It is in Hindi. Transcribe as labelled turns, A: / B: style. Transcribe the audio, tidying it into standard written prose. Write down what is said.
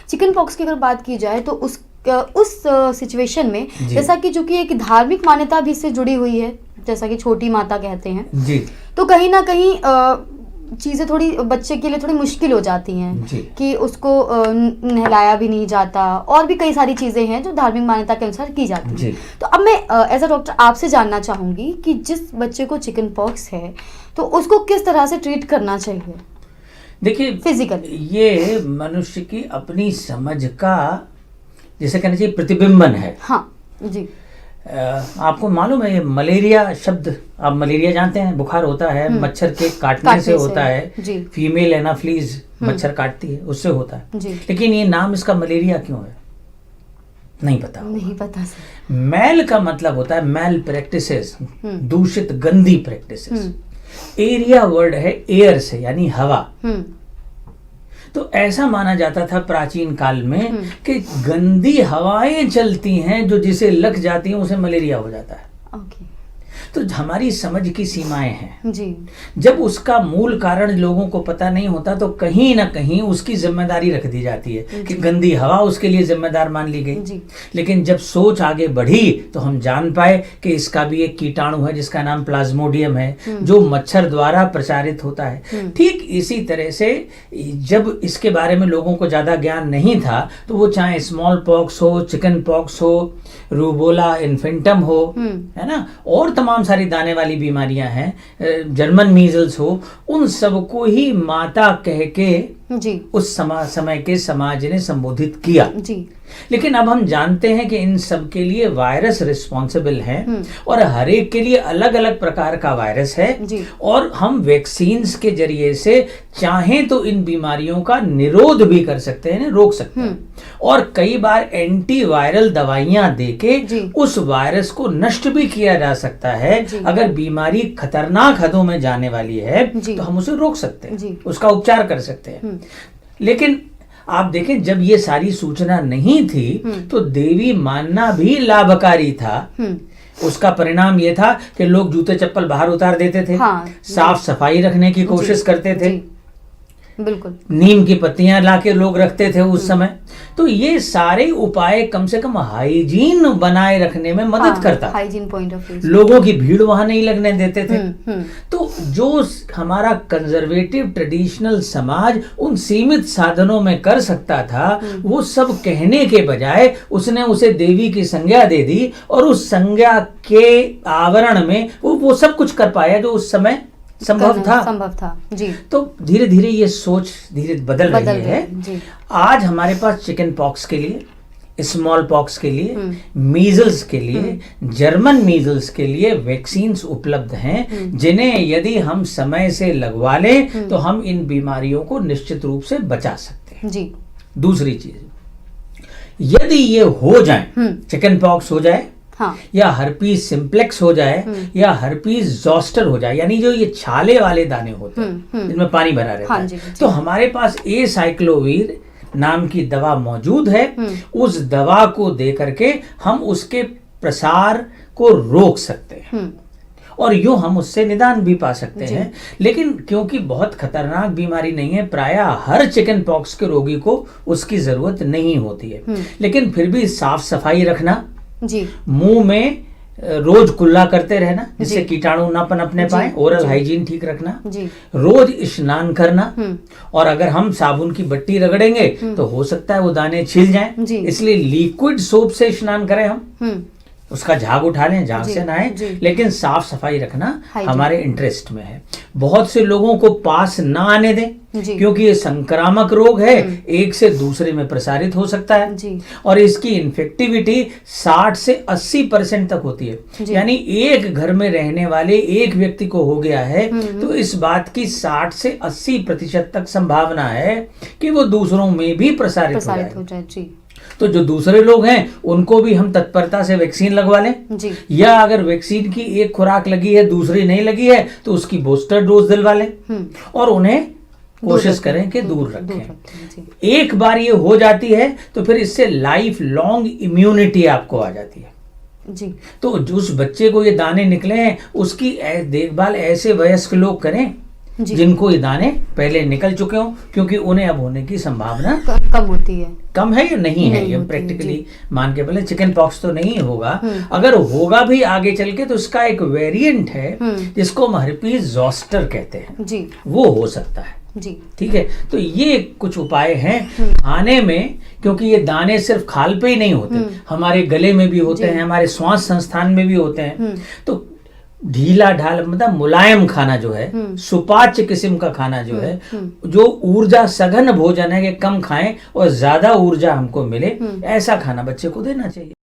A: चिकन पॉक्स की अगर बात की जाए तो उस सिचुएशन में जैसा कि चूंकि एक धार्मिक मान्यता भी इससे जुड़ी हुई है, जैसा कि छोटी माता कहते हैं
B: जी,
A: तो कहीं ना कहीं चीज़ें थोड़ी बच्चे के लिए थोड़ी मुश्किल हो जाती हैं कि उसको नहलाया भी नहीं जाता, और भी कई सारी चीज़ें हैं जो धार्मिक मान्यता के अनुसार की जाती हैं। तो अब मैं एज अ डॉक्टर आपसे जानना चाहूँगी कि जिस बच्चे को चिकन पॉक्स है तो उसको किस तरह से ट्रीट करना चाहिए।
B: देखिए
A: फिजिकली
B: ये मनुष्य की अपनी समझ का जैसे कहना चाहिए प्रतिबिंबन है।
A: हाँ जी।
B: आपको मालूम है ये मलेरिया शब्द, आप मलेरिया जानते हैं, बुखार होता है मच्छर के काटने से होता है। फीमेल एनाफ्लीज मच्छर काटती है, उससे होता है जी। लेकिन ये नाम इसका मलेरिया क्यों है नहीं पता
A: सर।
B: मैल का मतलब होता है मैल प्रैक्टिसेस, दूषित गंदी प्रैक्टिसेस। एरिया वर्ड है एयर से, यानी हवा। तो ऐसा माना जाता था प्राचीन काल में कि गंदी हवाएं चलती हैं जो जिसे लग जाती हैं उसे मलेरिया हो जाता है। तो हमारी समझ की सीमाएं हैं
A: जी।
B: जब उसका मूल कारण लोगों को पता नहीं होता तो कहीं ना कहीं उसकी जिम्मेदारी रख दी जाती है कि गंदी हवा उसके लिए जिम्मेदार मान ली गई। लेकिन जब सोच आगे बढ़ी तो हम जान पाए कि इसका भी एक कीटाणु है जिसका नाम प्लाज्मोडियम है, जो मच्छर द्वारा प्रसारित होता है। ठीक इसी तरह से जब इसके बारे में लोगों को ज्यादा ज्ञान नहीं था तो वो चाहे स्मॉल पॉक्स हो, चिकन पॉक्स हो, रूबोला इन्फेंटम हो, है ना, और तमाम सारी दाने वाली बीमारियां हैं, जर्मन मीजल्स हो, उन सबको ही माता कह के
A: जी
B: उस समय के समाज ने संबोधित किया
A: जी।
B: लेकिन अब हम जानते हैं कि इन सब के लिए वायरस रिस्पॉन्सिबल है और हर एक के लिए अलग अलग प्रकार का वायरस है
A: जी।
B: और हम वैक्सीन्स के जरिए से चाहें तो इन बीमारियों का निरोध भी कर सकते हैं, रोक सकते हैं, और कई बार एंटीवायरल दवाइयां देके उस वायरस को नष्ट भी किया जा सकता है। अगर बीमारी खतरनाक हदों में जाने वाली है तो हम उसे रोक सकते हैं, उसका उपचार कर सकते हैं। लेकिन आप देखें जब ये सारी सूचना नहीं थी तो देवी मानना भी लाभकारी था। उसका परिणाम ये था कि लोग जूते चप्पल बाहर उतार देते थे, साफ सफाई रखने की कोशिश करते थे,
A: बिल्कुल
B: नीम की पत्तियां लाके लोग रखते थे उस समय। तो ये सारे उपाय कम से कम हाइजीन बनाए रखने में मदद करता,
A: हाइजीन पॉइंट ऑफ व्यू,
B: लोगों की भीड़ वहां नहीं लगने देते थे। तो जो हमारा कंजर्वेटिव ट्रेडिशनल समाज उन सीमित साधनों में कर सकता था वो सब कहने के बजाय उसने उसे देवी की संज्ञा दे दी और उस संज्ञा के आवरण में वो सब कुछ कर पाया जो उस समय संभव था
A: जी।
B: तो धीरे धीरे ये सोच धीरे बदल रही है
A: जी।
B: आज हमारे पास चिकन पॉक्स के लिए, स्मॉल पॉक्स के लिए, मीजल्स के लिए, जर्मन मीजल्स के लिए वैक्सीन्स उपलब्ध हैं जिन्हें यदि हम समय से लगवा लें तो हम इन बीमारियों को निश्चित रूप से बचा सकते हैं
A: जी।
B: दूसरी चीज, यदि ये हो जाए, चिकन पॉक्स हो जाए, या हर्पीस सिंप्लेक्स हो जाए, या हर्पीस जोस्टर हो जाए, यानी जो ये छाले वाले दाने होते हैं जिनमें पानी भरा रहता है, तो हमारे पास एसाइक्लोवीर नाम की दवा मौजूद है। उस दवा को दे करके हम उसके प्रसार को रोक सकते हैं और यूं हम उससे निदान भी पा सकते हैं। लेकिन क्योंकि बहुत खतरनाक बीमारी नहीं है, प्रायः हर चिकन पॉक्स के रोगी को उसकी जरूरत नहीं होती है। लेकिन फिर भी साफ सफाई रखना
A: जी,
B: मुंह में रोज कुल्ला करते रहना जिससे कीटाणु ना पनपने पाए, ओरल हाइजीन ठीक रखना जी, रोज स्नान करना, और अगर हम साबुन की बट्टी रगड़ेंगे तो हो सकता है वो दाने छिल जाएं, इसलिए लिक्विड सोप से स्नान करें, हम उसका झाग उठा लें, झाग से नहाएं, लेकिन साफ सफाई रखना हमारे इंटरेस्ट में है। बहुत से लोगों को पास ना आने दें क्योंकि ये संक्रामक रोग है, एक से दूसरे में प्रसारित हो सकता है जी। और इसकी इन्फेक्टिविटी 60 से 80% तक होती है, यानी एक घर में रहने वाले एक व्यक्ति को हो गया है तो इस बात की 60 से 80% तक संभावना है कि वो दूसरों में भी प्रसारित हो जाए जी। तो जो दूसरे लोग हैं उनको भी हम तत्परता से वैक्सीन लगवा लें जी। या अगर वैक्सीन की एक खुराक लगी है दूसरी नहीं लगी है तो उसकी बूस्टर डोज दिलवा लें और उन्हें कोशिश करें कि दूर रखें। एक बार ये हो जाती है तो फिर इससे लाइफ लॉन्ग इम्यूनिटी आपको आ जाती है जी। तो उस बच्चे को ये दाने निकले हैं उसकी देखभाल ऐसे वयस्क लोग करें जिनको ये दाने पहले निकल चुके हों, क्योंकि उन्हें अब होने की संभावना
A: कम होती है।
B: कम है या नहीं है, ये प्रैक्टिकली मान के पहले चिकन पॉक्स तो नहीं होगा। अगर होगा भी आगे चल के तो उसका एक वेरिएंट है जिसको हम हर्पीज ज़ोस्टर कहते हैं जी, वो हो सकता है जी। ठीक है, तो ये कुछ उपाय हैं खाने में, क्योंकि ये दाने सिर्फ खाल पे ही नहीं होते, हमारे गले में भी होते हैं, हमारे श्वास संस्थान में भी होते हैं। तो ढीला ढाल मतलब मुलायम खाना जो है, सुपाच्य किस्म का खाना जो है, जो ऊर्जा सघन भोजन है कि कम खाएं और ज्यादा ऊर्जा हमको मिले, ऐसा खाना बच्चे को देना चाहिए।